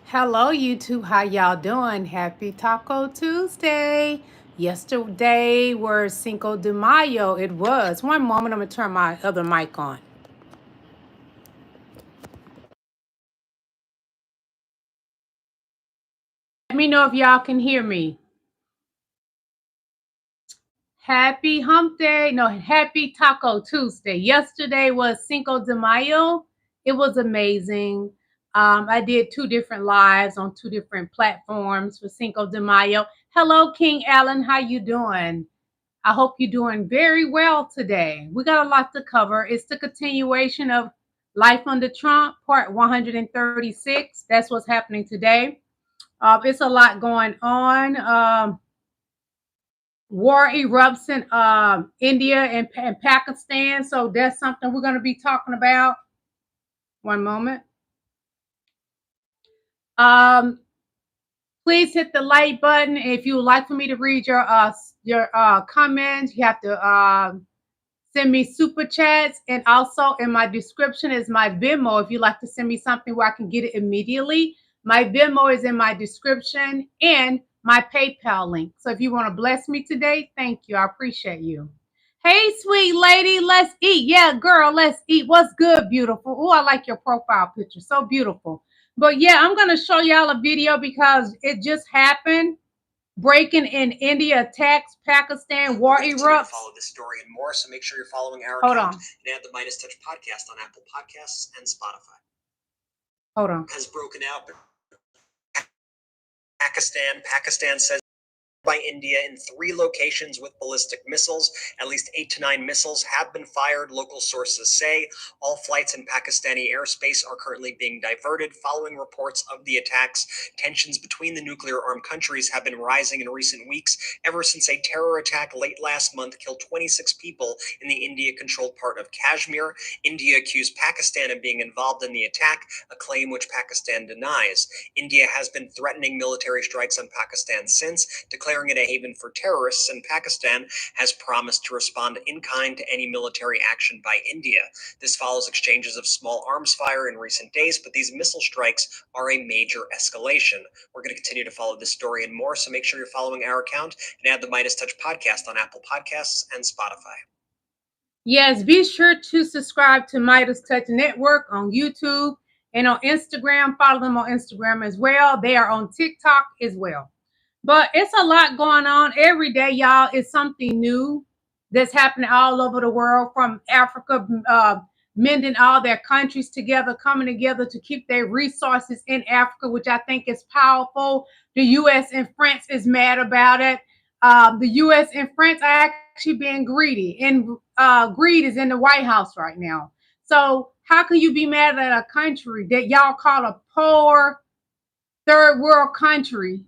Hello, YouTube. How y'all doing? Happy Taco Tuesday. Yesterday was Cinco de Mayo. It was. One moment, I'm going to turn my other mic on. Let me know if y'all can hear me. Happy Hump Day. No, Happy Taco Tuesday. Yesterday was Cinco de Mayo. It was amazing. I did 2 different lives on 2 different platforms for Cinco de Mayo. Hello, King Allen. How you doing? I hope you're doing very well today. We got a lot to cover. It's the continuation of Life Under Trump, part 136. That's what's happening today. It's a lot going on. War erupts in India and Pakistan. So that's something we're going to be talking about. One moment. Please hit the like button. If you would like for me to read your comments, you have to send me super chats. And also in my description is my Venmo. If you'd like to send me something where I can get it immediately, my Venmo is in my description and my PayPal link. So if you want to bless me today, thank you. I appreciate you. Hey, sweet lady, let's eat. Yeah, girl, let's eat. What's good, beautiful? Oh, I like your profile picture. So beautiful. But yeah, I'm going to show y'all a video because it just happened. Breaking in India attacks Pakistan, war erupts. Follow this story and more, so make sure you're following our Hold account on. and add the Midas Touch podcast on Apple Podcasts and Spotify. Hold on. Has broken out. Pakistan says by India in 3 locations with ballistic missiles. At least 8 to 9 missiles have been fired, local sources say. All flights in Pakistani airspace are currently being diverted following reports of the attacks. Tensions between the nuclear-armed countries have been rising in recent weeks, ever since a terror attack late last month killed 26 people in the India-controlled part of Kashmir. India accused Pakistan of being involved in the attack, a claim which Pakistan denies. India has been threatening military strikes on Pakistan since, declaring it a haven for terrorists, and Pakistan has promised to respond in kind to any military action by India. This follows exchanges of small arms fire in recent days, but these missile strikes are a major escalation. We're going to continue to follow this story and more, so make sure you're following our account and add the Midas Touch podcast on Apple Podcasts and Spotify. Yes, be sure to subscribe to Midas Touch Network on YouTube and on Instagram. Follow them on Instagram as well. They are on TikTok as well. But it's a lot going on every day, y'all. It's something new that's happening all over the world, from Africa mending all their countries together, coming together to keep their resources in Africa, which I think is powerful. The U.S. and France is mad about it. The U.S. and France are actually being greedy, and greed is in the White House right now. So how can you be mad at a country that y'all call a poor third world country?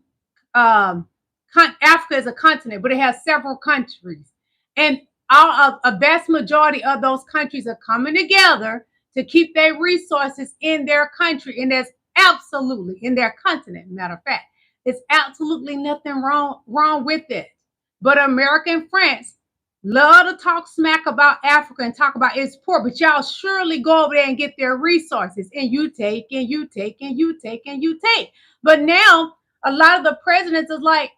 Africa is a continent, but it has several countries, and a vast majority of those countries are coming together to keep their resources in their country, and that's absolutely in their continent. Matter of fact, it's absolutely nothing wrong with it. But America and France love to talk smack about Africa and talk about it's poor, but y'all surely go over there and get their resources, and you take and you take and you take and you take. But now a lot of the presidents is like,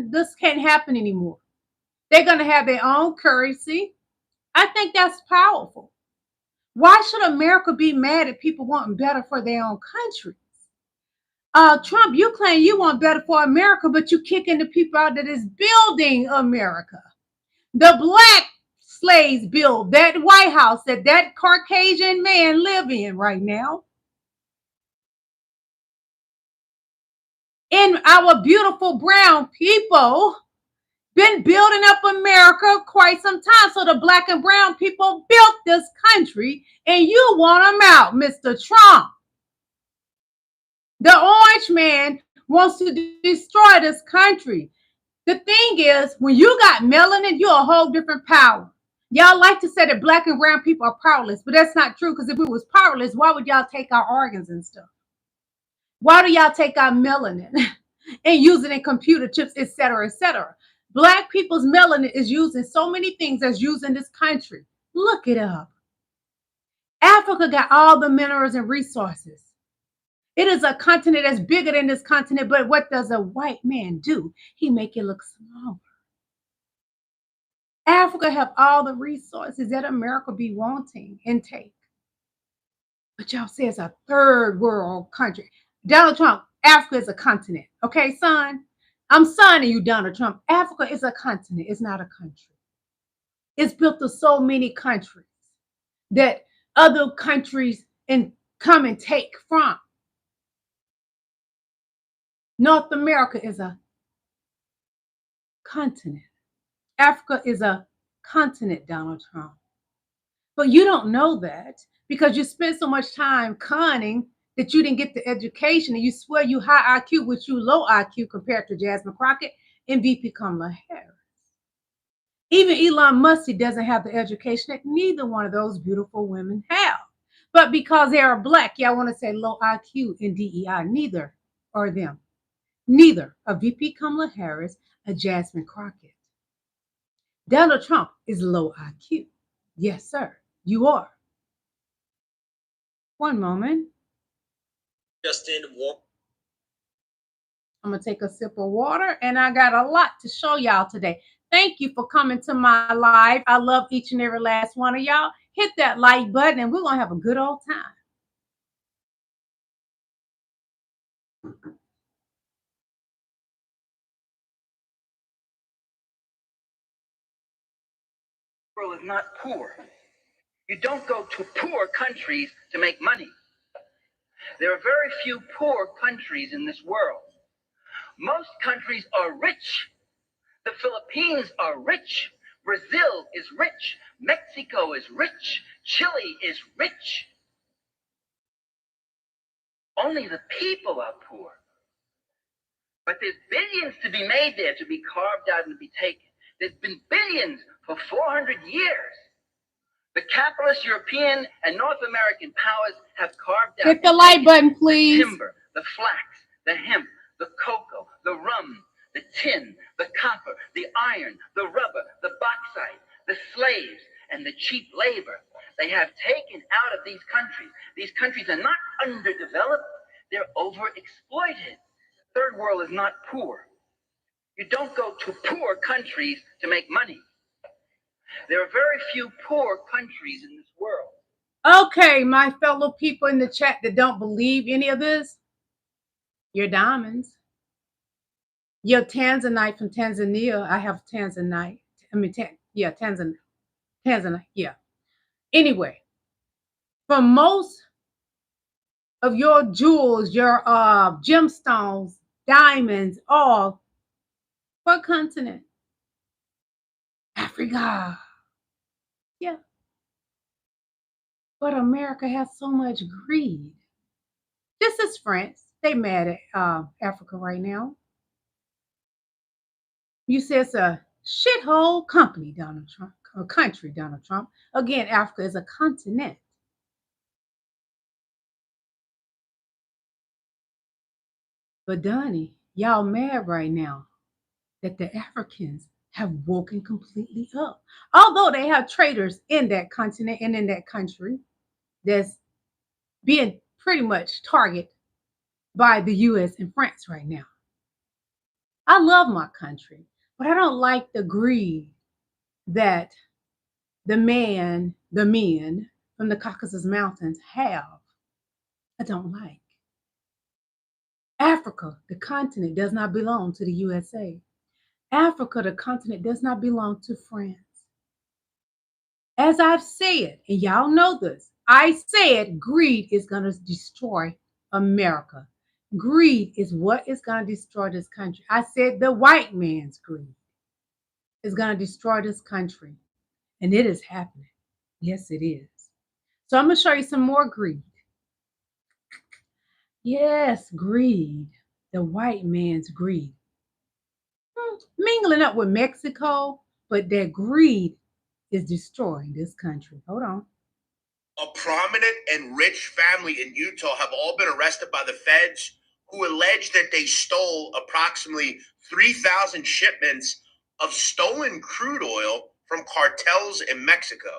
this can't happen anymore. They're going to have their own currency. I think that's powerful. Why should America be mad at people wanting better for their own country? Trump, you claim you want better for America, but you kicking the people out that is building America. The black slaves build that White House that Caucasian man live in right now. And our beautiful brown people been building up America quite some time. So the black and brown people built this country, and you want them out, Mr. Trump. The orange man wants to destroy this country. The thing is, when you got melanin, you're a whole different power. Y'all like to say that black and brown people are powerless, but that's not true, because if we was powerless, why would y'all take our organs and stuff? Why do y'all take our melanin and use it in computer chips, etc., etc.? Black people's melanin is used in so many things that's used in this country. Look it up. Africa got all the minerals and resources. It is a continent that's bigger than this continent, but what does a white man do? He make it look smaller. Africa have all the resources that America be wanting and take. But y'all say it's a third world country. Donald Trump, Africa is a continent. Okay, son? I'm signing you, Donald Trump. Africa is a continent. It's not a country. It's built of so many countries that other countries come and take from. North America is a continent. Africa is a continent, Donald Trump. But you don't know that because you spent so much time conning that you didn't get the education and you swear you high IQ, which you low IQ compared to Jasmine Crockett and VP Kamala Harris. Even Elon Musk doesn't have the education that neither one of those beautiful women have. But because they are black, y'all want to say low IQ and DEI. Neither are them. Neither a VP Kamala Harris, a Jasmine Crockett. Donald Trump is low IQ. Yes, sir, you are. One moment. Justin, I'm going to take a sip of water, and I got a lot to show y'all today. Thank you for coming to my live. I love each and every last one of y'all. Hit that like button, and we're going to have a good old time. The world is not poor. You don't go to poor countries to make money. There are very few poor countries in this world. Most countries are rich. The Philippines are rich. Brazil is rich. Mexico is rich. Chile is rich. Only the people are poor. But there's billions to be made there, to be carved out and to be taken. There's been billions for 400 years. The capitalist European and North American powers have carved out. Hit the like button, please. The timber, the flax, the hemp, the cocoa, the rum, the tin, the copper, the iron, the rubber, the bauxite, the slaves, and the cheap labor. They have taken out of these countries. These countries are not underdeveloped, they're overexploited. Third world is not poor. You don't go to poor countries to make money. There are very few poor countries in this world. Okay, my fellow people in the chat that don't believe any of this, your diamonds. Your Tanzanite from Tanzania. I have Tanzanite. Tanzanite, yeah. Anyway, for most of your jewels, your gemstones, diamonds, all, what continent? Africa. Yeah. But America has so much greed. This is France. They mad at Africa right now. You say it's a shithole company, Donald Trump, or country, Donald Trump. Again, Africa is a continent. But Donnie, y'all mad right now that the Africans have woken completely up. Although they have traitors in that continent and in that country that's being pretty much targeted by the US and France right now. I love my country, but I don't like the greed that the men from the Caucasus Mountains have. I don't like. Africa, the continent, does not belong to the USA. Africa, the continent, does not belong to France. As I've said, and y'all know this, I said greed is going to destroy America. Greed is what is going to destroy this country. I said the white man's greed is going to destroy this country. And it is happening. Yes, it is. So I'm going to show you some more greed. Yes, greed. The white man's greed. Mingling up with Mexico, but that greed is destroying this country. Hold on. A prominent and rich family in Utah have all been arrested by the feds who allege that they stole approximately 3,000 shipments of stolen crude oil from cartels in Mexico.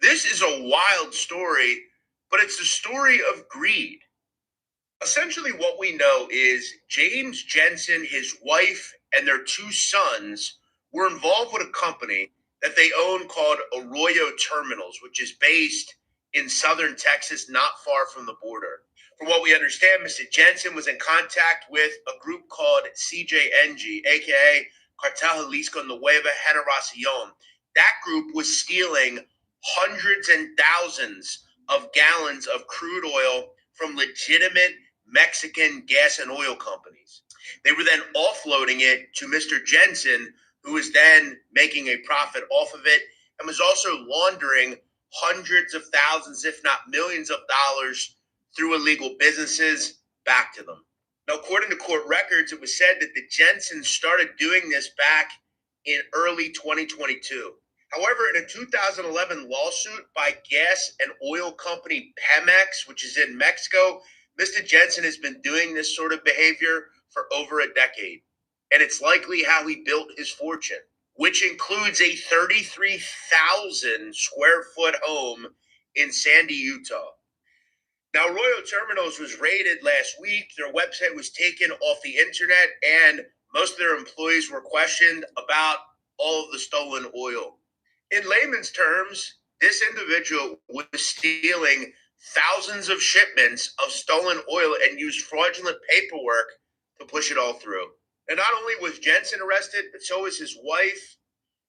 This is a wild story, but it's a story of greed. Essentially, what we know is James Jensen, his wife, and their 2 sons were involved with a company that they own called Arroyo Terminals, which is based in southern Texas, not far from the border. From what we understand, Mr. Jensen was in contact with a group called CJNG, aka Cartel Jalisco Nueva Generacion. That group was stealing hundreds and thousands of gallons of crude oil from legitimate Mexican gas and oil companies. They were then offloading it to Mr. Jensen, who was then making a profit off of it and was also laundering hundreds of thousands, if not millions of dollars through illegal businesses back to them. Now, according to court records, it was said that the Jensens started doing this back in early 2022. However, in a 2011 lawsuit by gas and oil company Pemex, which is in Mexico, Mr. Jensen has been doing this sort of behavior for over a decade. And it's likely how he built his fortune, which includes a 33,000 square foot home in Sandy, Utah. Now, Arroyo Terminals was raided last week. Their website was taken off the internet, and most of their employees were questioned about all of the stolen oil. In layman's terms, this individual was stealing thousands of shipments of stolen oil and used fraudulent paperwork to push it all through. And not only was Jensen arrested, but so was his wife,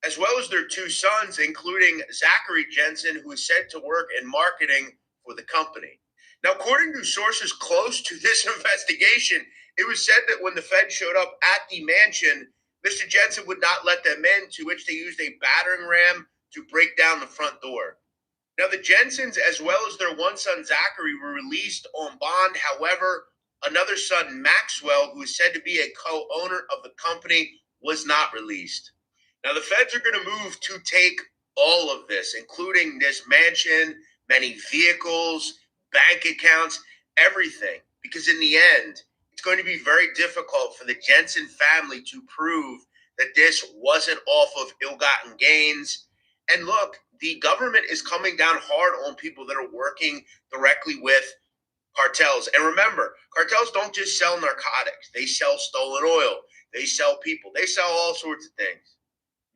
as well as their 2 sons, including Zachary Jensen, who is said to work in marketing for the company. Now, according to sources close to this investigation, it was said that when the Fed showed up at the mansion, Mr. Jensen would not let them in, to which they used a battering ram to break down the front door. Now, the Jensens, as well as their 1 son, Zachary, were released on bond. However, another son, Maxwell, who is said to be a co-owner of the company, was not released. Now, the feds are going to move to take all of this, including this mansion, many vehicles, bank accounts, everything, because in the end, it's going to be very difficult for the Jensen family to prove that this wasn't off of ill-gotten gains. And look, the government is coming down hard on people that are working directly with cartels. And remember, cartels don't just sell narcotics. They sell stolen oil. They sell people. They sell all sorts of things.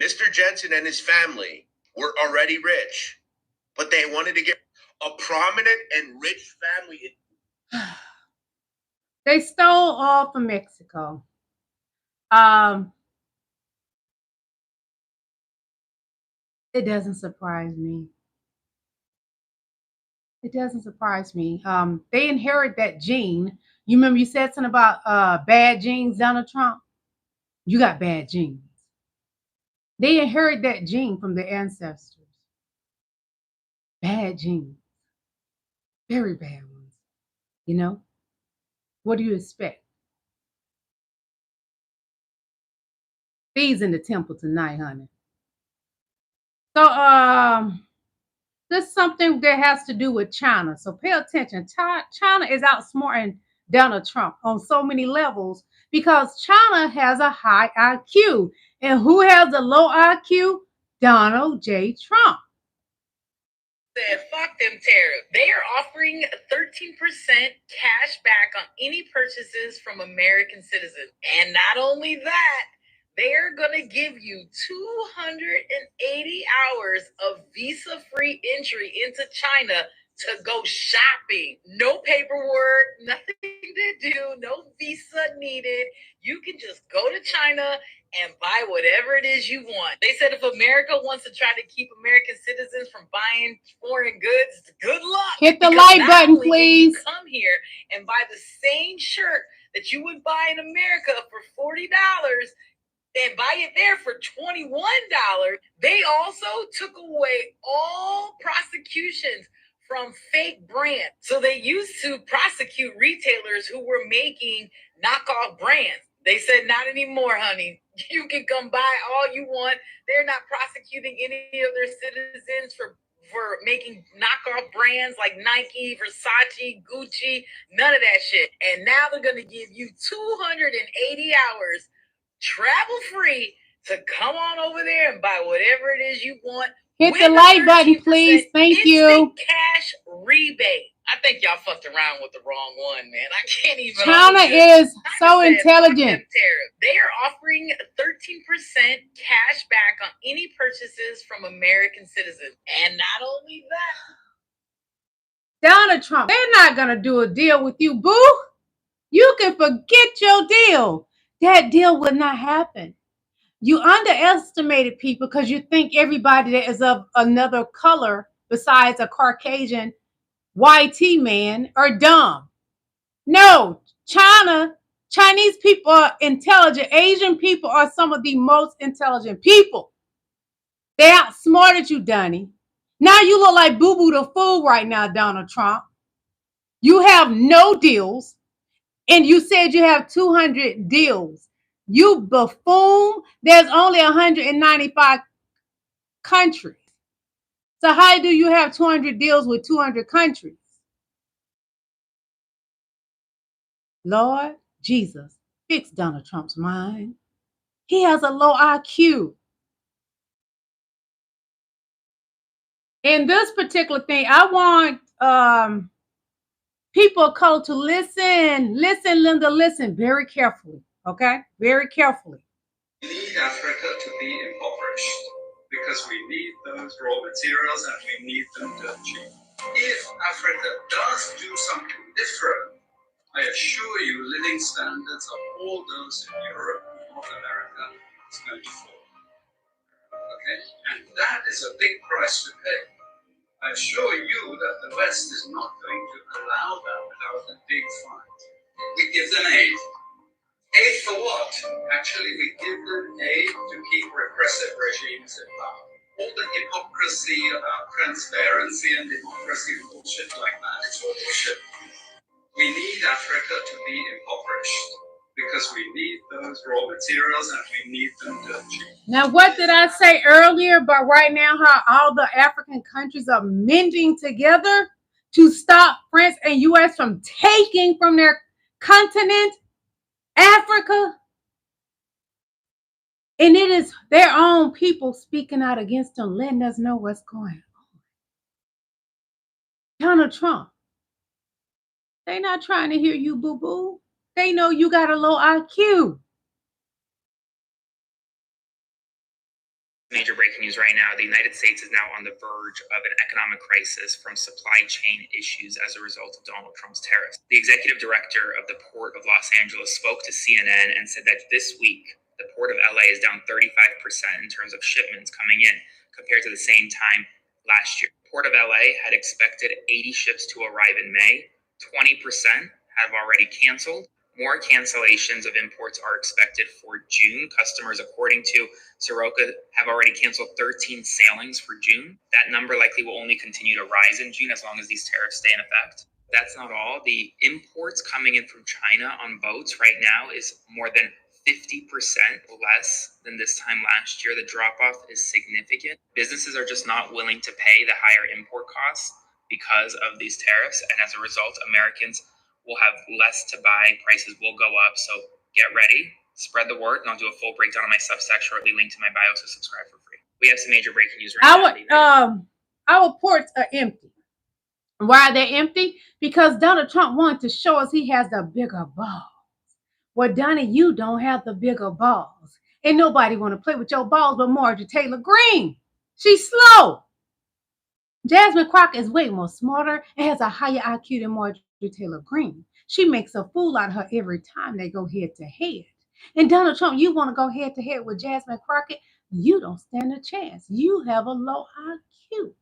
Mr. Jensen and his family were already rich, but they wanted to get a prominent and rich family. They stole all from Mexico. It doesn't surprise me. It doesn't surprise me. They inherit that gene. You remember you said something about bad genes, Donald Trump? You got bad genes. They inherit that gene from their ancestors. Bad genes. Very bad ones. You know? What do you expect? Thieves in the temple tonight, honey. So, this is something that has to do with China. So pay attention. China is outsmarting Donald Trump on so many levels because China has a high IQ. And who has a low IQ? Donald J. Trump. Said, fuck them tariffs. They are offering 13% cash back on any purchases from American citizens. And not only that, they're going to give you 280 hours of visa-free entry into China to go shopping. No paperwork, nothing to do, no visa needed. You can just go to China and buy whatever it is you want. They said if America wants to try to keep American citizens from buying foreign goods, good luck. Hit the like button, please. You come here and buy the same shirt that you would buy in America for $40 and buy it there for $21. They also took away all prosecutions from fake brands. So they used to prosecute retailers who were making knockoff brands. They said, not anymore, honey. You can come buy all you want. They're not prosecuting any of their citizens for making knockoff brands like Nike, Versace, Gucci, none of that shit. And now they're going to give you 280 hours travel free to come on over there and buy whatever it is you want. Hit the like button, please. Thank you. Cash rebate. I think y'all fucked around with the wrong one, man. I can't even. China is so intelligent. They are offering 13% cash back on any purchases from American citizens. And not only that, Donald Trump, they're not going to do a deal with you, boo. You can forget your deal. That deal will not happen. You underestimated people because you think everybody that is of another color besides a Caucasian YT man are dumb. No, Chinese people are intelligent. Asian people are some of the most intelligent people. They outsmarted you, Donnie. Now you look like Boo Boo the Fool right now, Donald Trump. You have no deals, and you said you have 200 deals. You buffoon. There's only 195 countries. So how do you have 200 deals with 200 countries? Lord Jesus, fix Donald Trump's mind. He has a low IQ. In this particular thing, I want people of color to listen, Linda, listen very carefully, okay? Very carefully. We need Africa to be impoverished because we need those raw materials and we need them dirt cheap. If Africa does do something different, I assure you living standards of all those in Europe and North America is going to fall. Okay? And that is a big price to pay. I assure you that the West is not going to allow that without a big fight. We give them aid. Aid for what? Actually, we give them aid to keep repressive regimes in power. All the hypocrisy about transparency and democracy and bullshit like that, it's all bullshit. We need Africa to be impoverished because we need those raw materials and we need them dirt cheap. Now, what did I say earlier about right now how all the African countries are mending together to stop France and US from taking from their continent, Africa? And it is their own people speaking out against them, letting us know what's going on. Donald Trump, they not trying to hear you, boo-boo. They know you got a low IQ. Major breaking news right now. The United States is now on the verge of an economic crisis from supply chain issues as a result of Donald Trump's tariffs. The executive director of the Port of Los Angeles spoke to CNN and said that this week, the Port of LA is down 35% in terms of shipments coming in compared to the same time last year. Port of LA had expected 80 ships to arrive in May. 20% have already canceled. More cancellations of imports are expected for June. Customers, according to Soroka, have already canceled 13 sailings for June. That number likely will only continue to rise in June as long as these tariffs stay in effect. That's not all. The imports coming in from China on boats right now is more than 50% less than this time last year. The drop-off is significant. Businesses are just not willing to pay the higher import costs because of these tariffs, and as a result, Americans will have less to buy. Prices will go up, so get ready. Spread the word, and I'll do a full breakdown on my Substack shortly. Link to my bio, so subscribe for free. We have some major breaking news right now. Our ports are empty. Why are they empty? Because Donald Trump wanted to show us he has the bigger balls. Well, Donnie, you don't have the bigger balls. And nobody want to play with your balls but Marjorie Taylor Greene. She's slow. Jasmine Crockett is way more smarter and has a higher IQ than Marjorie Taylor Greene. She makes a fool out of her every time they go head to head. And Donald Trump, you want to go head to head with Jasmine Crockett? You don't stand a chance. You have a low IQ.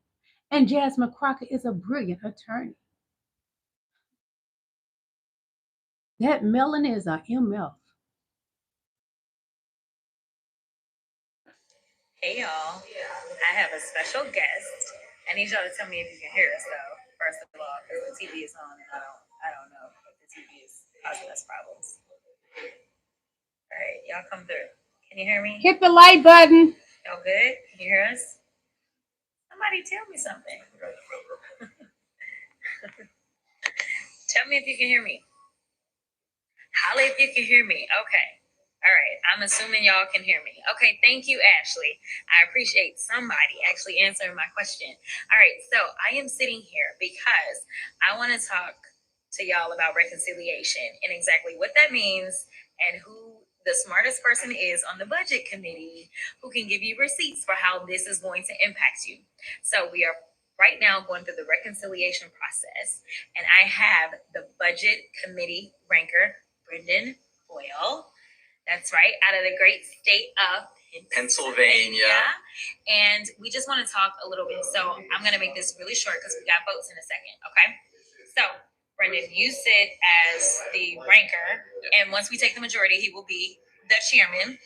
And Jasmine Crockett is a brilliant attorney. That melanin is a MF. Hey y'all, I have a special guest. I need y'all to tell me if you can hear us though, first of all, because the TV is on and I don't know if the TV is causing us problems. All right, y'all come through. Can you hear me? Hit the like button. Y'all good? Can you hear us? Somebody tell me something. Tell me if you can hear me. Holla if you can hear me. Okay. All right, I'm assuming y'all can hear me. Okay, thank you, Ashley. I appreciate somebody actually answering my question. All right, so I am sitting here because I want to talk to y'all about reconciliation and exactly what that means and who the smartest person is on the budget committee who can give you receipts for how this is going to impact you. So we are right now going through the reconciliation process, and I have the budget committee ranker, Brendan Boyle. That's right, out of the great state of Pennsylvania. And we just want to talk a little bit. So I'm going to make this really short because we got votes in a second, okay? So, Brendan, you sit as the ranker, and once we take the majority, he will be the chairman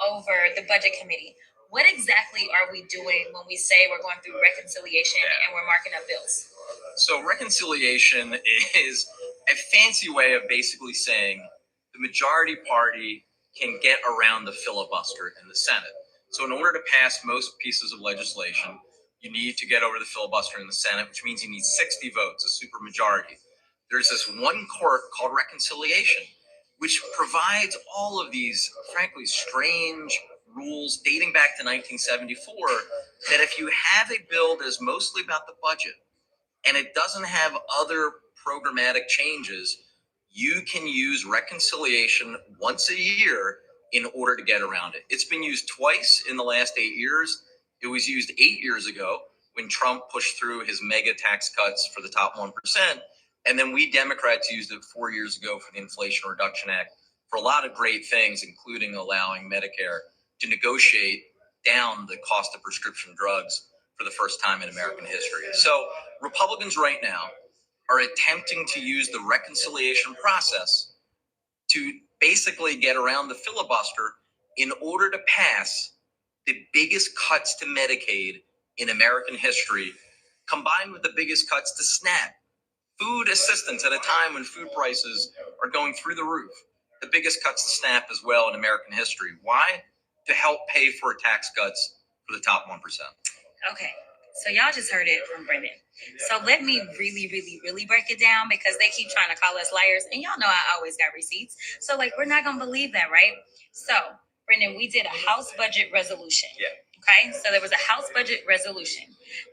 over the budget committee. What exactly are we doing when we say we're going through reconciliation and we're marking up bills? So reconciliation is a fancy way of basically saying the majority party can get around the filibuster in the Senate. So in order to pass most pieces of legislation, you need to get over the filibuster in the Senate, which means you need 60 votes, a supermajority. There's this one court called reconciliation, which provides all of these, frankly, strange rules dating back to 1974, that if you have a bill that is mostly about the budget and it doesn't have other programmatic changes, you can use reconciliation once a year in order to get around it. It's been used twice in the last 8 years. It was used 8 years ago when Trump pushed through his mega tax cuts for the top 1%. And then we Democrats used it 4 years ago for the Inflation Reduction Act for a lot of great things, including allowing Medicare to negotiate down the cost of prescription drugs for the first time in American history. So Republicans right now are attempting to use the reconciliation process to basically get around the filibuster in order to pass the biggest cuts to Medicaid in American history, combined with the biggest cuts to SNAP. Food assistance at a time when food prices are going through the roof. The biggest cuts to SNAP as well in American history. Why? To help pay for tax cuts for the top 1%. Okay, so y'all just heard it from Brendan. So let me really break it down because they keep trying to call us liars. And y'all know I always got receipts. So like, we're not going to believe that, right? So Brendan, we did a House budget resolution. Yeah. Okay, so there was a House budget resolution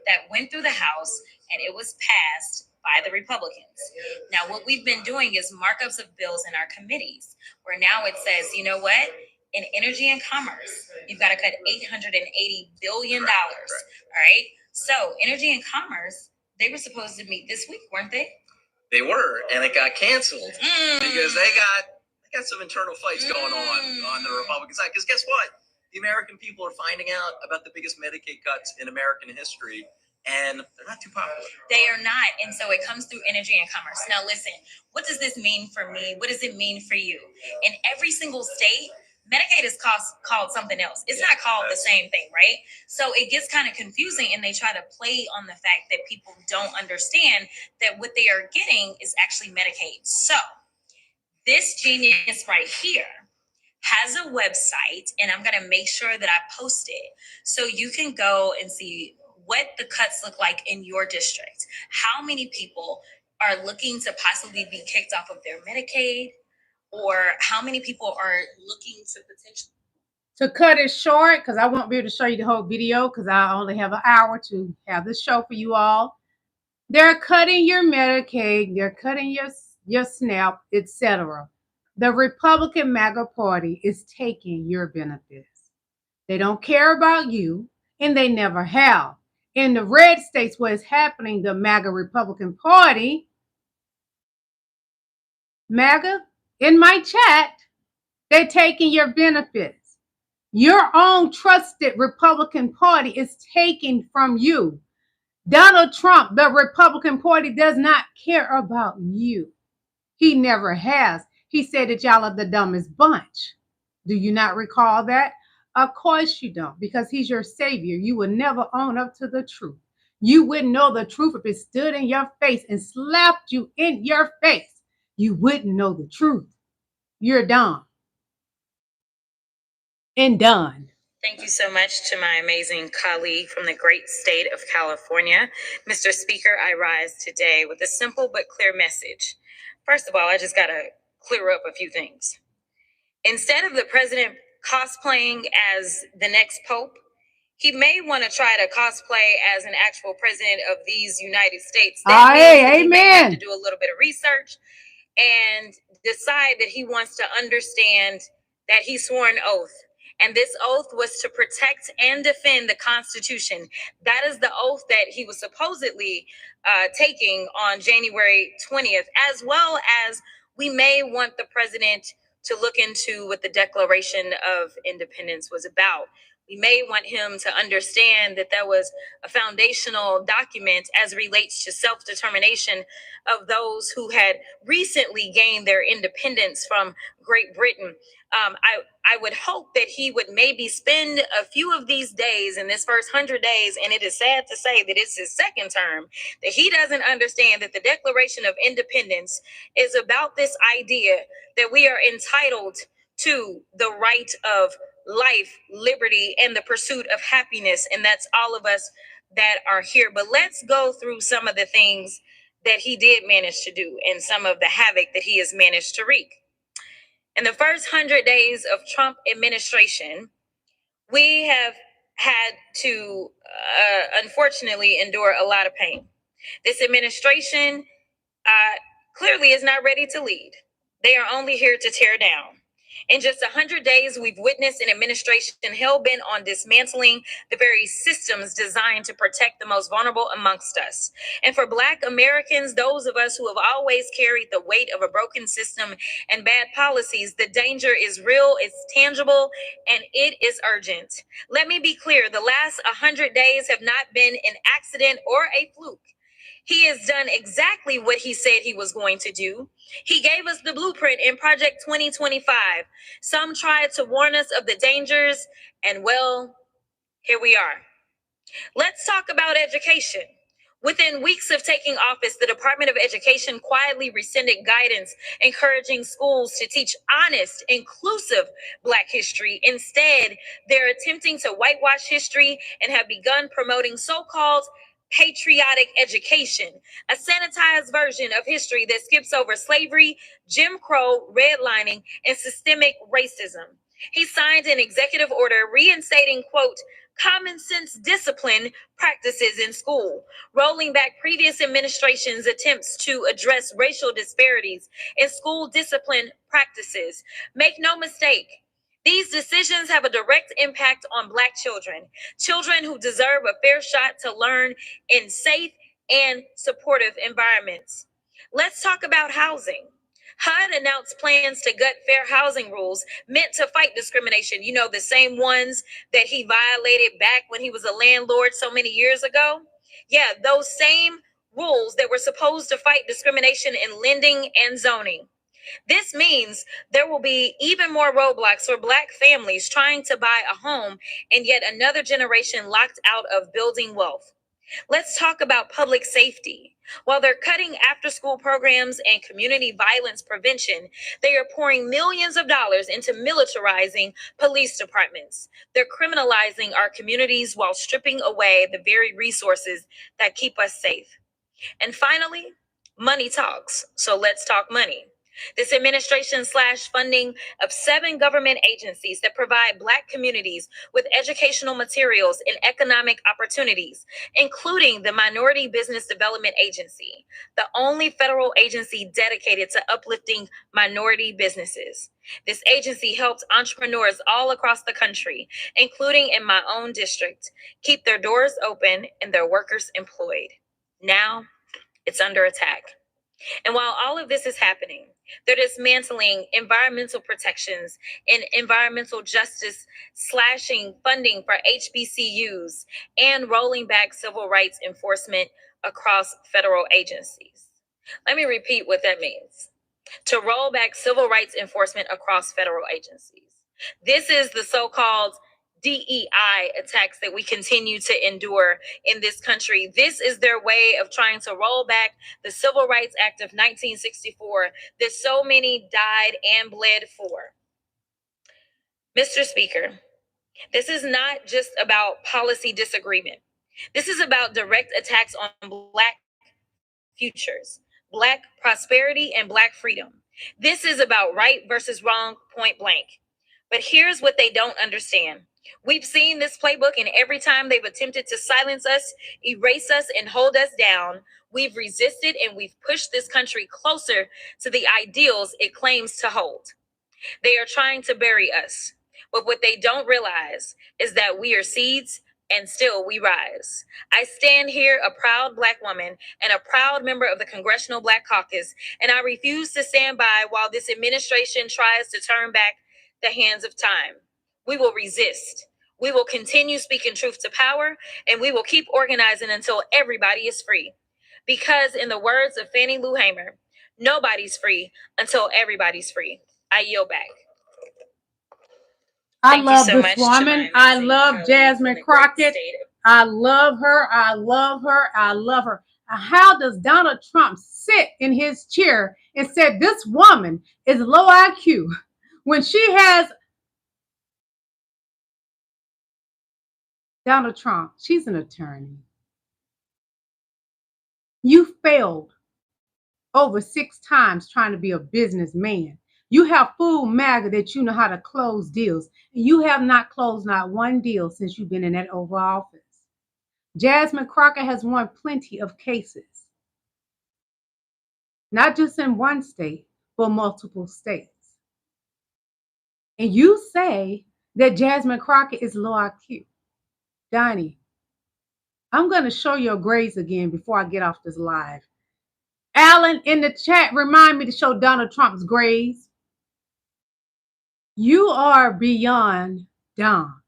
that went through the House and it was passed by the Republicans. Now, what we've been doing is markups of bills in our committees, where now it says, you know what? In energy and commerce, you've got to cut $880 billion. All right. So energy and commerce, they were supposed to meet this week, weren't they? They were, and it got canceled because they got some internal fights going on the Republican side. Because guess what? The American people are finding out about the biggest Medicaid cuts in American history, and they're not too popular. They are not. And so it comes through energy and commerce. Now, listen, what does this mean for me? What does it mean for you? In every single state, Medicaid is called something else. It's not called the same thing, right? So it gets kind of confusing, and they try to play on the fact that people don't understand that what they are getting is actually Medicaid. So this genius right here has a website, and I'm going to make sure that I post it so you can go and see what the cuts look like in your district. How many people are looking to possibly be kicked off of their Medicaid, or how many people are looking to potentially... To cut it short, because I won't be able to show you the whole video because I only have an hour to have this show for you all. They're cutting your Medicaid, they're cutting your SNAP, etc. The Republican MAGA Party is taking your benefits. They don't care about you, and they never have. In the red states where it's happening, the MAGA Republican Party, MAGA, in my chat, they're taking your benefits. Your own trusted Republican Party is taking from you. Donald Trump, the Republican Party, does not care about you. He never has. He said that y'all are the dumbest bunch. Do you not recall that? Of course you don't, because he's your savior. You will never own up to the truth. You wouldn't know the truth if it stood in your face and slapped you in your face. You wouldn't know the truth. You're dumb. And done. Thank you so much to my amazing colleague from the great state of California. Mr. Speaker, I rise today with a simple but clear message. First of all, I just got to clear up a few things. Instead of the president cosplaying as the next pope, he may want to try to cosplay as an actual president of these United States. That means that he may have to do a little bit of research and decide that he wants to understand that he swore an oath. And this oath was to protect and defend the Constitution. That is the oath that he was supposedly taking on January 20th, as well as we may want the president to look into what the Declaration of Independence was about. We may want him to understand that that was a foundational document as relates to self-determination of those who had recently gained their independence from Great Britain. I would hope that he would maybe spend a few of these days in this first 100 days, and it is sad to say that it's his second term, that he doesn't understand that the Declaration of Independence is about this idea that we are entitled to the right of life, liberty, and the pursuit of happiness. And that's all of us that are here. But let's go through some of the things that he did manage to do and some of the havoc that he has managed to wreak. In the first 100 days of Trump administration, we have had to unfortunately endure a lot of pain. This administration clearly is not ready to lead. They are only here to tear down. In just 100 days, we've witnessed an administration hell-bent on dismantling the very systems designed to protect the most vulnerable amongst us. And for Black Americans, those of us who have always carried the weight of a broken system and bad policies, the danger is real, it's tangible, and it is urgent. Let me be clear, the last 100 days have not been an accident or a fluke. He has done exactly what he said he was going to do. He gave us the blueprint in Project 2025. Some tried to warn us of the dangers, and well, here we are. Let's talk about education. Within weeks of taking office, the Department of Education quietly rescinded guidance encouraging schools to teach honest, inclusive Black history. Instead, they're attempting to whitewash history and have begun promoting so-called patriotic education, a sanitized version of history that skips over slavery, Jim Crow, redlining, and systemic racism. He signed an executive order reinstating, quote, common sense discipline practices in school, rolling back previous administrations' attempts to address racial disparities in school discipline practices. Make no mistake, these decisions have a direct impact on Black children, children who deserve a fair shot to learn in safe and supportive environments. Let's talk about housing. HUD announced plans to gut fair housing rules meant to fight discrimination. You know, the same ones that he violated back when he was a landlord so many years ago. Yeah, those same rules that were supposed to fight discrimination in lending and zoning. This means there will be even more roadblocks for Black families trying to buy a home and yet another generation locked out of building wealth. Let's talk about public safety. While they're cutting after-school programs and community violence prevention, they are pouring millions of dollars into militarizing police departments. They're criminalizing our communities while stripping away the very resources that keep us safe. And finally, money talks. So let's talk money. This administration slashed funding of 7 government agencies that provide Black communities with educational materials and economic opportunities, including the Minority Business Development Agency, the only federal agency dedicated to uplifting minority businesses. This agency helps entrepreneurs all across the country, including in my own district, keep their doors open and their workers employed. Now, it's under attack. And while all of this is happening, they're dismantling environmental protections and environmental justice, slashing funding for HBCUs, and rolling back civil rights enforcement across federal agencies. Let me repeat what that means. To roll back civil rights enforcement across federal agencies. This is the so-called DEI attacks that we continue to endure in this country. This is their way of trying to roll back the Civil Rights Act of 1964 that so many died and bled for. Mr. Speaker, this is not just about policy disagreement. This is about direct attacks on Black futures, Black prosperity, and Black freedom. This is about right versus wrong, point blank. But here's what they don't understand. We've seen this playbook, and every time they've attempted to silence us, erase us, and hold us down, we've resisted and we've pushed this country closer to the ideals it claims to hold. They are trying to bury us. But what they don't realize is that we are seeds and still we rise. I stand here a proud Black woman and a proud member of the Congressional Black Caucus, and I refuse to stand by while this administration tries to turn back the hands of time. We will resist. We will continue speaking truth to power, and we will keep organizing until everybody is free. Because in the words of Fannie Lou Hamer, nobody's free until everybody's free. I yield back. I love this woman. I love Jasmine Crockett. I love her. I love her. I love her. How does Donald Trump sit in his chair and said this woman is low IQ when she has Donald Trump? She's an attorney. You failed over 6 times trying to be a businessman. You have fooled MAGA that you know how to close deals. You have not closed not one deal since you've been in that Oval Office. Jasmine Crockett has won plenty of cases, not just in one state, but multiple states. And you say that Jasmine Crockett is low IQ. Donnie, I'm going to show your grades again before I get off this live. Alan in the chat, remind me to show Donald Trump's grades. You are beyond dumb.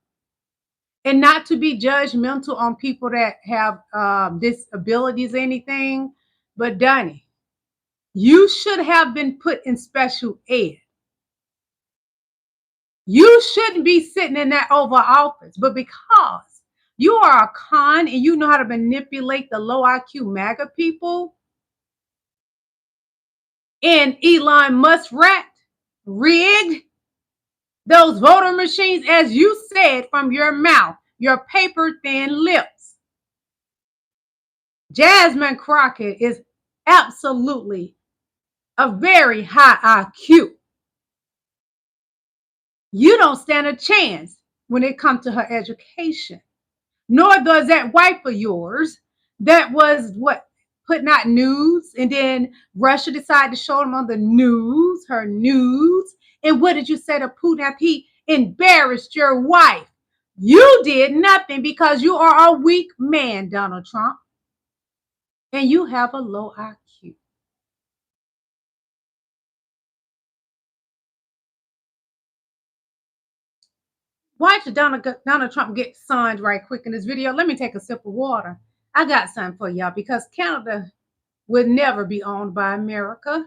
And not to be judgmental on people that have disabilities or anything, but Donnie, you should have been put in special ed. You shouldn't be sitting in that Oval Office, but because you are a con and you know how to manipulate the low IQ MAGA people, and Elon Musk rigged those voter machines, as you said from your mouth, your paper thin lips. Jasmine Crockett is absolutely a very high IQ. You don't stand a chance when it comes to her education. Nor does that wife of yours that was putting out news, and then Russia decided to show them on the news, her news. And what did you say to Putin after he embarrassed your wife? You did nothing because you are a weak man, Donald Trump. And you have a low IQ. Watch Donald Trump get signed right quick in this video. Let me take a sip of water. I got something for y'all because Canada would never be owned by America.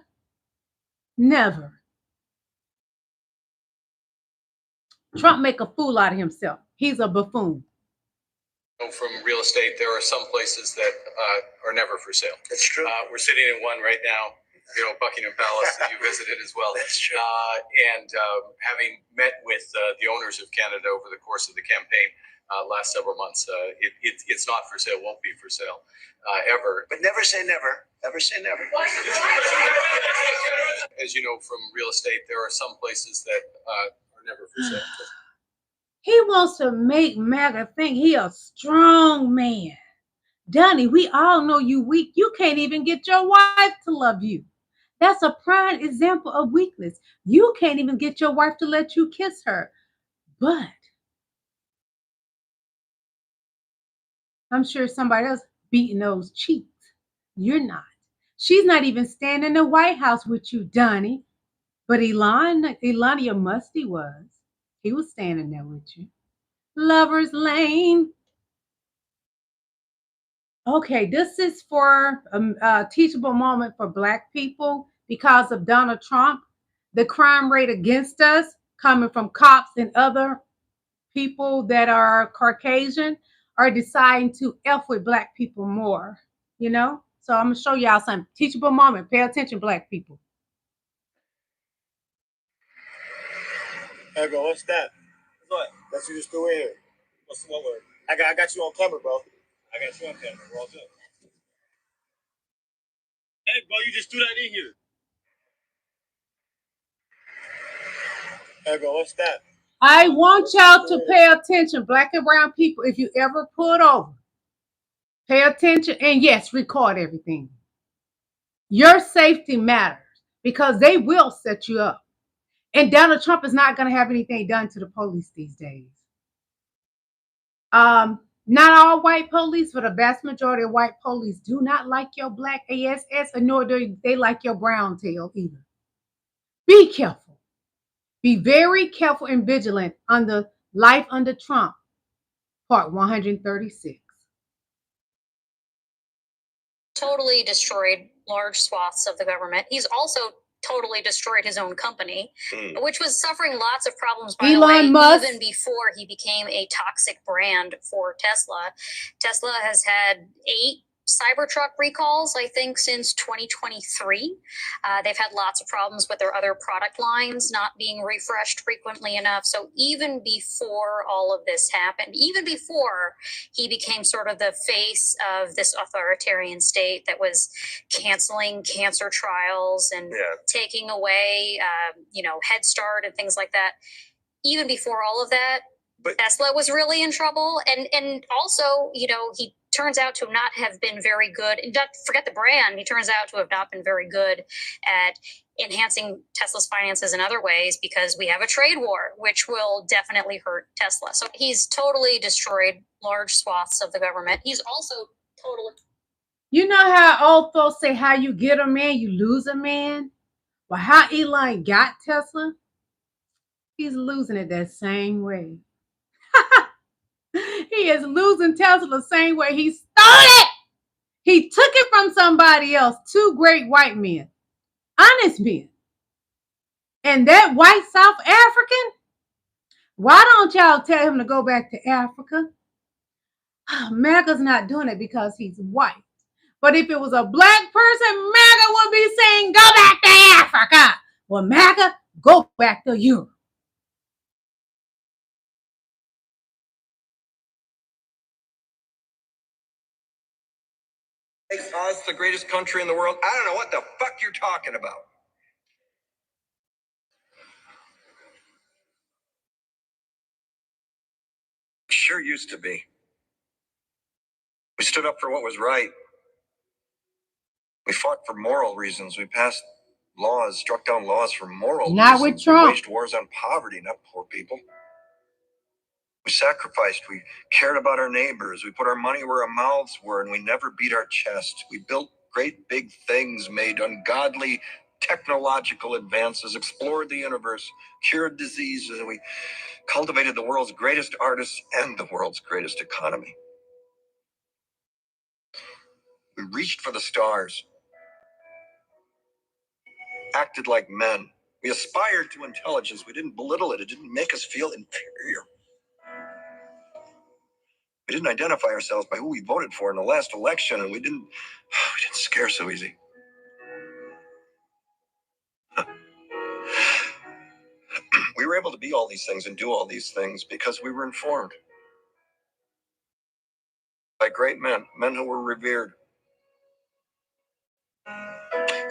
Never. Trump make a fool out of himself. He's a buffoon. From real estate, there are some places that are never for sale. That's true. We're sitting in one right now, Buckingham Palace that you visited as well. That's true. And having met with the owners of Canada over the course of the campaign last several months, it's not for sale, won't be for sale ever. But never say never. Never say never. As you know from real estate, there are some places that are never for sale. He wants to make MAGA think he a strong man. Donnie, we all know you weak. You can't even get your wife to love you. That's a prime example of weakness. You can't even get your wife to let you kiss her. But I'm sure somebody else beating those cheeks. You're not. She's not even standing in the White House with you, Donnie. But Elania Musty was. He was standing there with you. Lover's Lane. Okay, this is for a teachable moment for Black people because of Donald Trump. The crime rate against us coming from cops and other people that are Caucasian are deciding to F with Black people more, So I'm going to show y'all some teachable moment. Pay attention, Black people. Hey, bro, what's that? What? That's you just threw in here. What's the word? I got you on camera, bro. I got you on camera. We're all good. Hey, bro, you just threw that in here. There go. What's that? I want y'all to pay attention, black and brown people. If you ever pulled over, pay attention and yes, record everything. Your safety matters because they will set you up. And Donald Trump is not going to have anything done to the police these days. Not all white police, but a vast majority of white police do not like your black ASS, nor do they like your brown tail either. Be careful. Be very careful and vigilant under Life Under Trump, part 136. Totally destroyed large swaths of the government. He's also totally destroyed his own company, which was suffering lots of problems, by the way, even before he became a toxic brand for Tesla. Tesla has had 8 Cybertruck recalls, I think, since 2023. They've had lots of problems with their other product lines not being refreshed frequently enough. So even before all of this happened, even before he became sort of the face of this authoritarian state that was canceling cancer trials and taking away, Head Start and things like that, even before all of that, Tesla was really in trouble. And also, he turns out to not have been very good, and don't forget the brand, he turns out to have not been very good at enhancing Tesla's finances in other ways because we have a trade war, which will definitely hurt Tesla. So he's totally destroyed large swaths of the government. He's also totally... You know how old folks say how you get a man, you lose a man? Well, how Elon got Tesla? He's losing it that same way. He is losing Tesla the same way he started. He took it from somebody else. 2 great white men, honest men. And that white South African, why don't y'all tell him to go back to Africa? America's not doing it because he's white. But if it was a black person, MAGA would be saying, go back to Africa. Well, MAGA, go back to Europe. Makes us the greatest country in the world. I don't know what the fuck you're talking about. Sure used to be. We stood up for what was right. We fought for moral reasons. We passed laws, struck down laws for moral reasons. Not with Trump. We waged wars on poverty, not poor people. We sacrificed. We cared about our neighbors. We put our money where our mouths were, and we never beat our chest. We built great big things, made ungodly technological advances, explored the universe, cured diseases, and we cultivated the world's greatest artists and the world's greatest economy. We reached for the stars, acted like men. We aspired to intelligence. We didn't belittle it. It didn't make us feel inferior. We didn't identify ourselves by who we voted for in the last election, and we didn't scare so easy. We were able to be all these things and do all these things because we were informed by great men who were revered.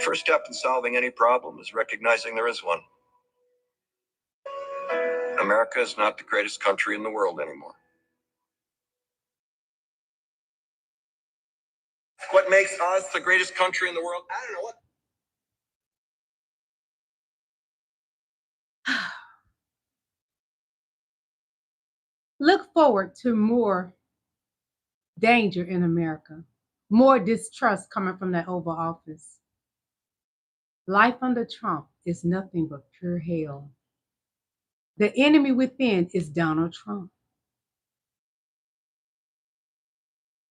First step in solving any problem is recognizing there is one. America is not the greatest country in the world anymore. What makes us the greatest country in the world? I don't know what. Look forward to more danger in America, more distrust coming from that Oval Office. Life under Trump is nothing but pure hell. The enemy within is Donald Trump.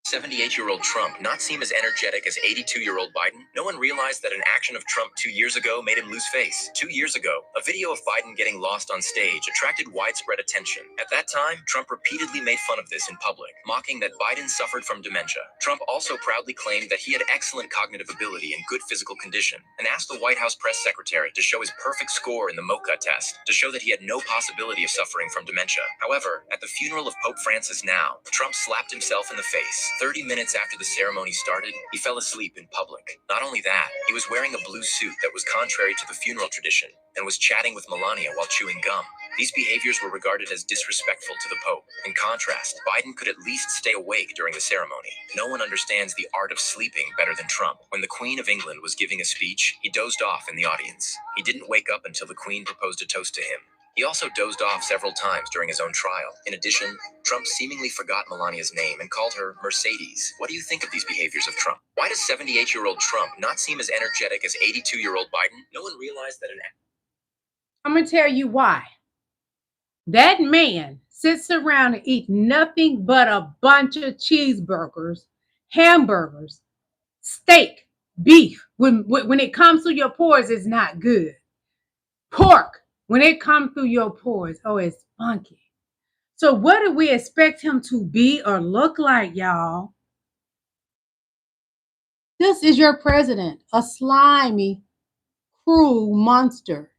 78-year-old Trump not seem as energetic as 82-year-old Biden? No one realized that an action of Trump 2 years ago made him lose face. 2 years ago, a video of Biden getting lost on stage attracted widespread attention. At that time, Trump repeatedly made fun of this in public, mocking that Biden suffered from dementia. Trump also proudly claimed that he had excellent cognitive ability and good physical condition, and asked the White House press secretary to show his perfect score in the MoCA test to show that he had no possibility of suffering from dementia. However, at the funeral of Pope Francis now, Trump slapped himself in the face. 30 minutes after the ceremony started, he fell asleep in public. Not only that, he was wearing a blue suit that was contrary to the funeral tradition and was chatting with Melania while chewing gum. These behaviors were regarded as disrespectful to the Pope. In contrast, Biden could at least stay awake during the ceremony. No one understands the art of sleeping better than Trump. When the Queen of England was giving a speech, he dozed off in the audience. He didn't wake up until the Queen proposed a toast to him. He also dozed off several times during his own trial. In addition, Trump seemingly forgot Melania's name and called her Mercedes. What do you think of these behaviors of Trump? Why does 78-year-old Trump not seem as energetic as 82-year-old Biden? No one realized that I'm going to tell you why. That man sits around and eats nothing but a bunch of cheeseburgers, hamburgers, steak, beef. When it comes through your pores, it's not good. Pork, when it comes through your pores, oh, it's funky. So what do we expect him to be or look like, y'all? This is your president, a slimy, cruel monster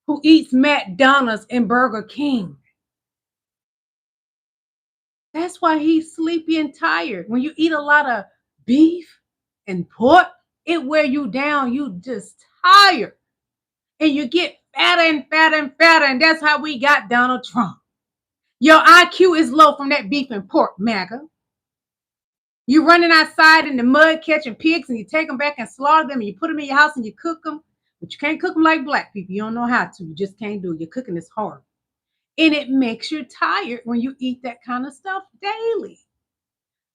who eats McDonald's and Burger King. That's why he's sleepy and tired. When you eat a lot of beef and pork, it wears you down. You just tired. And you get fatter and fatter and fatter. And that's how we got Donald Trump. Your IQ is low from that beef and pork, MAGA. You running outside in the mud catching pigs and you take them back and slaughter them and you put them in your house and you cook them. But you can't cook them like black people. You don't know how to. You just can't do it. Your cooking is hard. And it makes you tired when you eat that kind of stuff daily.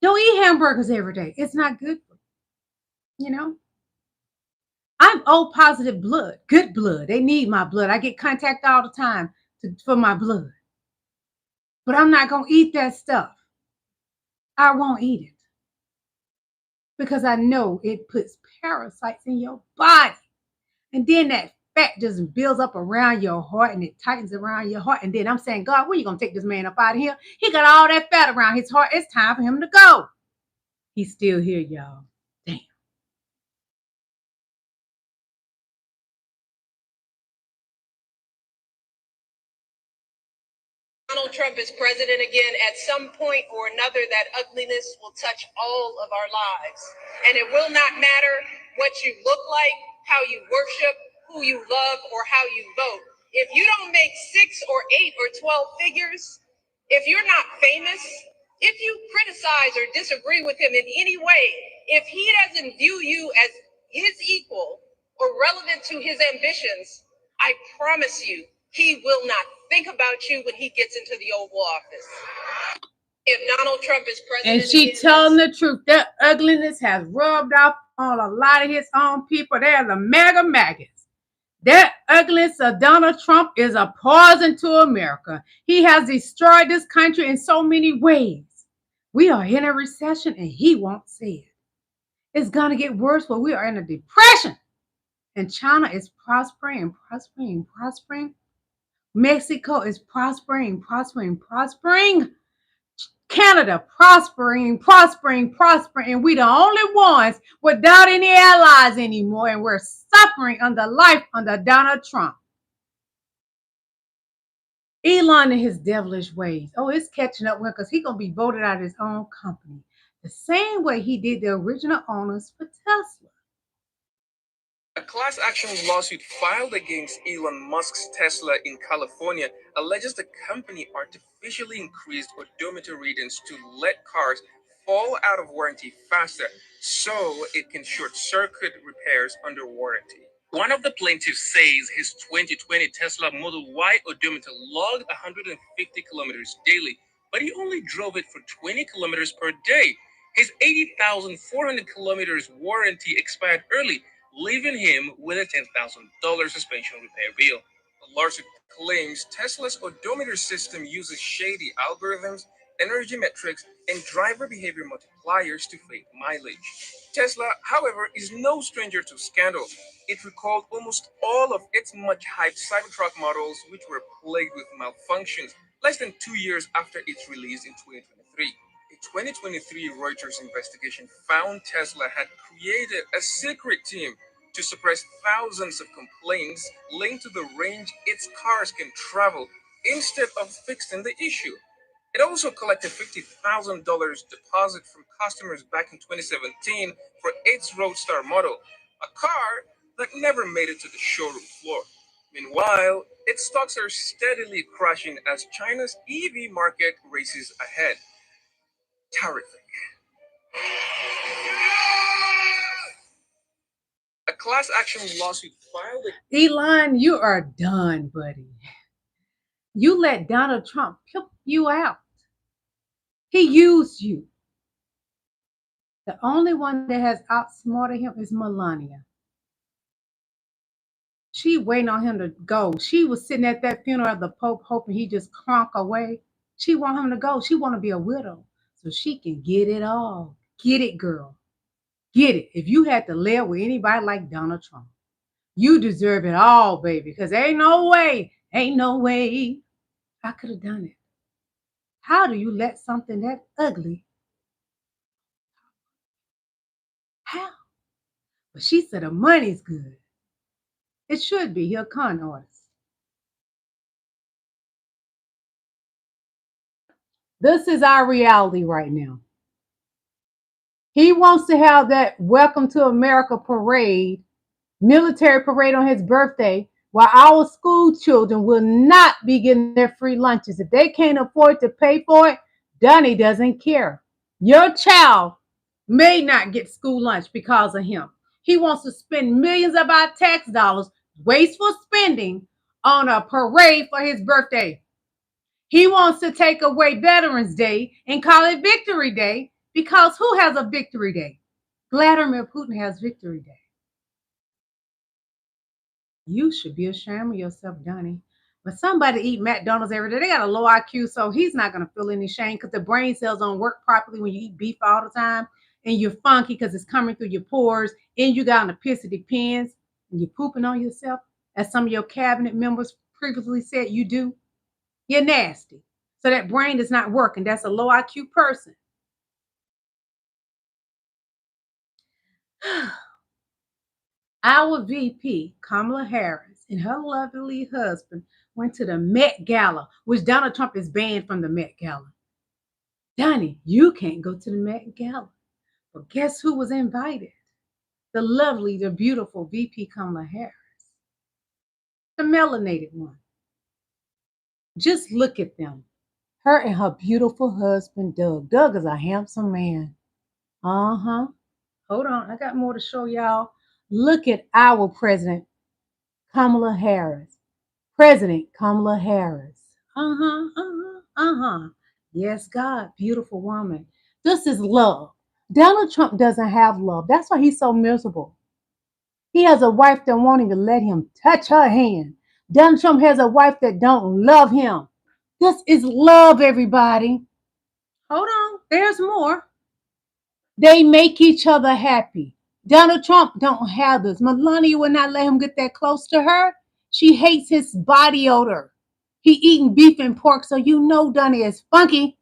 Don't eat hamburgers every day. It's not good for you. You know? I'm O positive blood. Good blood. They need my blood. I get contact all the time for my blood. But I'm not going to eat that stuff. I won't eat it. Because I know it puts parasites in your body. And then that fat just builds up around your heart and it tightens around your heart. And then I'm saying, God, when are you going to take this man up out of here? He got all that fat around his heart. It's time for him to go. He's still here, y'all. Damn. Donald Trump is president again, at some point or another, that ugliness will touch all of our lives. And it will not matter what you look like, how you worship, who you love, or how you vote. If you don't make 6 or 8 or 12 figures, if you're not famous, if you criticize or disagree with him in any way, if he doesn't view you as his equal or relevant to his ambitions, I promise you, he will not think about you when he gets into the Oval Office. If Donald Trump is president, and she telling the truth, that ugliness has rubbed off on a lot of his own people. They are the MAGA maggots. That ugliness of Donald Trump is a poison to America. He has destroyed this country in so many ways. We are in a recession and he won't see it. It's going to get worse, but we are in a depression. And China is prospering, prospering, prospering. Mexico is prospering, prospering, prospering. Canada prospering, prospering, prospering. And we're the only ones without any allies anymore. And we're suffering under life under Donald Trump. Elon and his devilish ways. Oh, it's catching up with him because he's going to be voted out of his own company. The same way he did the original owners for Tesla. A class action lawsuit filed against Elon Musk's Tesla in California alleges the company artificially increased odometer readings to let cars fall out of warranty faster so it can short-circuit repairs under warranty. One of the plaintiffs says his 2020 Tesla Model Y odometer logged 150 kilometers daily, but he only drove it for 20 kilometers per day. His 80,400 kilometers warranty expired early, leaving him with a $10,000 suspension repair bill. The lawsuit claims Tesla's odometer system uses shady algorithms, energy metrics, and driver behavior multipliers to fake mileage. Tesla, however, is no stranger to scandal. It recalled almost all of its much-hyped Cybertruck models, which were plagued with malfunctions, less than 2 years after its release in 2023. A 2023 Reuters investigation found Tesla had created a secret team to suppress thousands of complaints linked to the range its cars can travel instead of fixing the issue. It also collected $50,000 deposit from customers back in 2017 for its Roadstar model, a car that never made it to the showroom floor. Meanwhile, its stocks are steadily crashing as China's EV market races ahead. Terrific. A class action lawsuit filed. Elon, you are done, buddy. You let Donald Trump pimp you out. He used you. The only one that has outsmarted him is Melania. She waiting on him to go. She was sitting at that funeral of the Pope hoping he just clunk away. She want him to go. She want to be a widow so she can get it all. Get it, girl. Get it. If you had to live with anybody like Donald Trump, you deserve it all, baby, because ain't no way I could have done it. How do you let something that ugly? How? But she said the money's good. It should be. He'll con artist. This is our reality right now. He wants to have that Welcome to America parade, military parade on his birthday, while our school children will not be getting their free lunches. If they can't afford to pay for it, Donnie doesn't care. Your child may not get school lunch because of him. He wants to spend millions of our tax dollars, wasteful spending, on a parade for his birthday. He wants to take away Veterans Day and call it Victory Day, because who has a Victory Day? Vladimir Putin has Victory Day. You should be ashamed of yourself, Donnie. But somebody eat McDonald's every day. They got a low IQ, so he's not going to feel any shame because the brain cells don't work properly when you eat beef all the time. And you're funky because it's coming through your pores. And you got on the piss it depends. And you're pooping on yourself, as some of your cabinet members previously said you do. You're nasty. So that brain is not working. That's a low IQ person. Our VP, Kamala Harris, and her lovely husband went to the Met Gala, which Donald Trump is banned from the Met Gala. Donnie, you can't go to the Met Gala. But guess who was invited? The lovely, the beautiful VP Kamala Harris. The melanated one. Just look at them. Her and her beautiful husband, Doug. Doug is a handsome man. Uh-huh. Hold on, I got more to show y'all. Look at our president, Kamala Harris. President Kamala Harris. Yes, God, beautiful woman. This is love. Donald Trump doesn't have love. That's why he's so miserable. He has a wife that won't even let him touch her hand. Donald Trump has a wife that don't love him. This is love, everybody. Hold on, there's more. They make each other happy. Donald Trump don't have this. Melania will not let him get that close to her. She hates his body odor. He eating beef and pork, so you know Donnie is funky.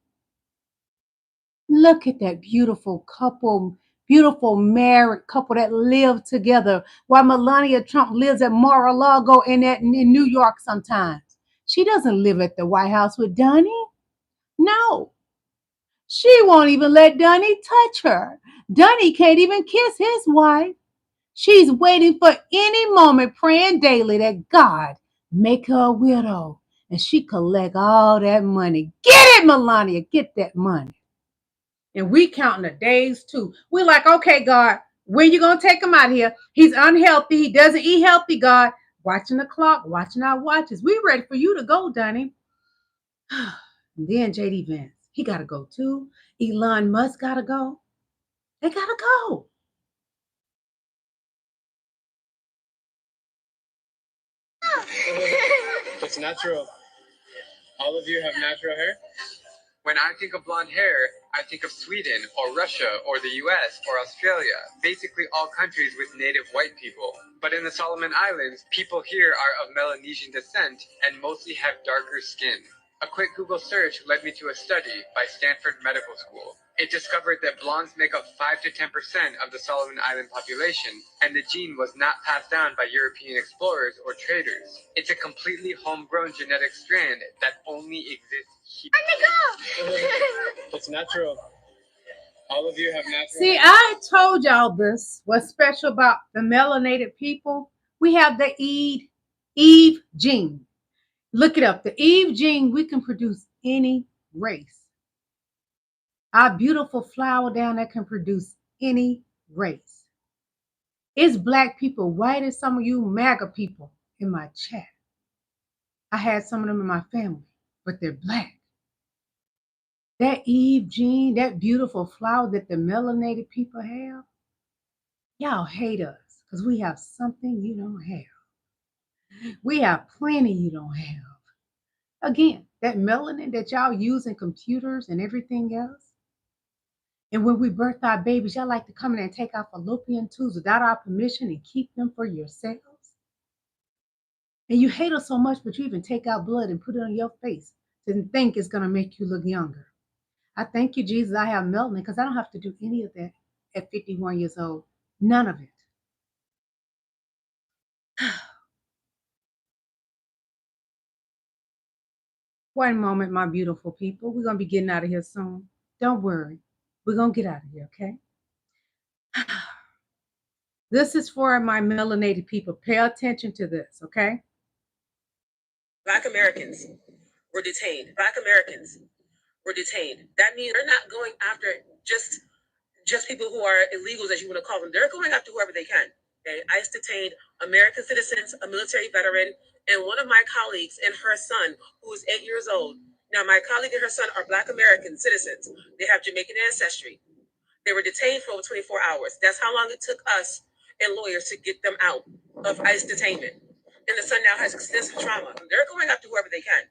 Look at that beautiful couple, beautiful married couple that live together, while Melania Trump lives at Mar-a-Lago in New York sometimes. She doesn't live at the White House with Donnie. No. She won't even let Donnie touch her. Donnie can't even kiss his wife. She's waiting for any moment, praying daily that God make her a widow and she collect all that money. Get it, Melania, get that money. And we counting the days too. We're like, okay, God, when you gonna take him out of here? He's unhealthy. He doesn't eat healthy, God. Watching the clock, watching our watches. We ready for you to go, Donnie. And then jdvance, he gotta go too. Elon Musk gotta go. They gotta go. It's natural. All of you have natural hair? When I think of blonde hair, I think of Sweden or Russia or the US or Australia, basically all countries with native white people. But in the Solomon Islands, people here are of Melanesian descent and mostly have darker skin. A quick Google search led me to a study by Stanford Medical School. It discovered that blondes make up 5 to 10% of the Solomon Island population, and the gene was not passed down by European explorers or traders. It's a completely homegrown genetic strand that only exists here. It's natural. All of you have natural. See, I told y'all this. What's special about the melanated people? We have the Eve gene. Look it up. The Eve gene, we can produce any race. Our beautiful flower down there can produce any race. It's black people, white as some of you MAGA people in my chat. I had some of them in my family, but they're black. That Eve gene, that beautiful flower that the melanated people have, y'all hate us because we have something you don't have. We have plenty you don't have. Again, that melanin that y'all use in computers and everything else. And when we birth our babies, y'all like to come in and take our fallopian tubes without our permission and keep them for yourselves. And you hate us so much, but you even take out blood and put it on your face and think it's going to make you look younger. I thank you, Jesus, I have melanin because I don't have to do any of that at 51 years old. None of it. One moment, my beautiful people. We're going to be getting out of here soon. Don't worry. We're going to get out of here, okay? This is for my melanated people. Pay attention to this, okay? Black Americans were detained. Black Americans were detained. That means they're not going after just people who are illegals, as you want to call them. They're going after whoever they can. Okay? ICE detained American citizens, a military veteran, and one of my colleagues and her son, who is 8 years old. Now, my colleague and her son are Black American citizens. They have Jamaican ancestry. They were detained for over 24 hours. That's how long it took us and lawyers to get them out of ICE detainment. And the son now has extensive trauma. They're going after whoever they can.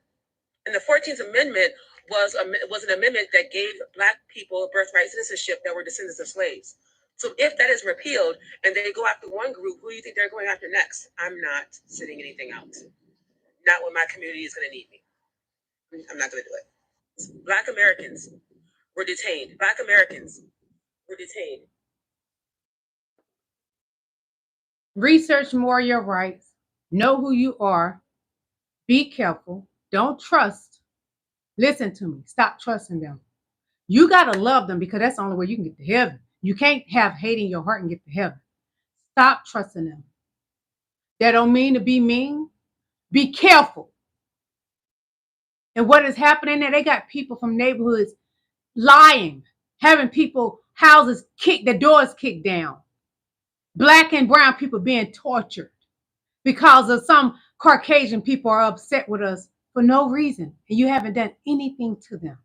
And the 14th Amendment was an amendment that gave Black people birthright citizenship that were descendants of slaves. So if that is repealed and they go after one group, who do you think they're going after next? I'm not sitting anything out. Not when my community is going to need me. I'm not going to do it. Black Americans were detained. Black Americans were detained. Research more your rights. Know who you are. Be careful. Don't trust. Listen to me. Stop trusting them. You got to love them because that's the only way you can get to heaven. You can't have hate in your heart and get to heaven. Stop trusting them. That don't mean to be mean. Be careful. And what is happening there, they got people from neighborhoods lying, having people, houses kicked, the doors kicked down. Black and brown people being tortured because of some Caucasian people are upset with us for no reason. And you haven't done anything to them.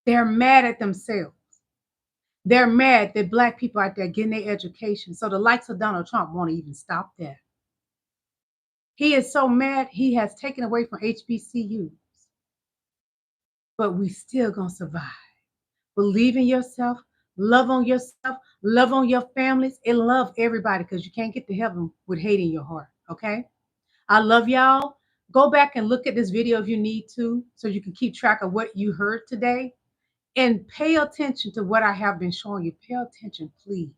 They're mad at themselves. They're mad that Black people out there getting their education. So the likes of Donald Trump won't even stop that. He is so mad, he has taken away from HBCUs. But we still gonna survive. Believe in yourself, love on your families, and love everybody because you can't get to heaven with hate in your heart, okay? I love y'all. Go back and look at this video if you need to so you can keep track of what you heard today. And pay attention to what I have been showing you. Pay attention, please.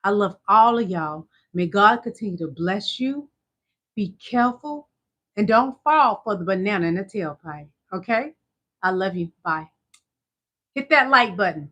I love all of y'all. May God continue to bless you. Be careful. And don't fall for the banana in the tailpipe, okay? I love you. Bye. Hit that like button.